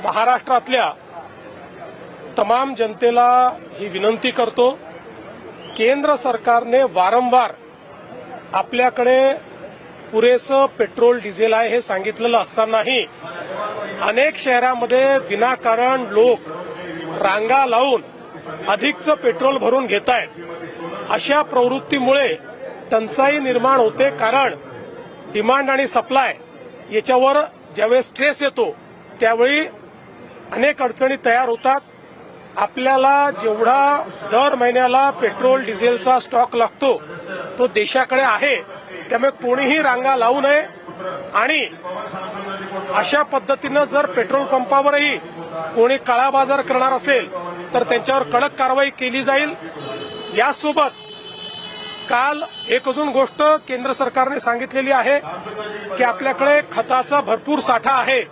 महाराष्ट्रातल्या तमाम जनतेला ही विनंती करतो, केंद्र सरकारने वारंवार आपल्याकडे पुरेसं पेट्रोल डिझेल आहे हे सांगितलेलं असतानाही अनेक शहरांमध्ये विनाकारण लोक रांगा लावून अधिकचं पेट्रोल भरून घेत आहेत। अशा प्रवृत्तीमुळे टंचाई निर्माण होते, कारण डिमांड आणि सप्लाय याच्यावर ज्यावेळेस स्ट्रेस येतो त्यावेळी अनेक अडचणी तयार होतात। आपल्याला जेवढा दर महिन्याला पेट्रोल डिझेलचा स्टॉक लागतो तो देशाकडे आहे, त्यामुळे कोणीही रांगा लावू नये आणि अशा पद्धतीनं जर पेट्रोल पंपावरही कोणी काळा बाजार करणार असेल तर त्यांच्यावर कडक कारवाई केली जाईल। यासोबत काल एक अजून गोष्ट केंद्र सरकारने सांगितलेली आहे की आपल्याकडे खताचा भरपूर साठा आहे।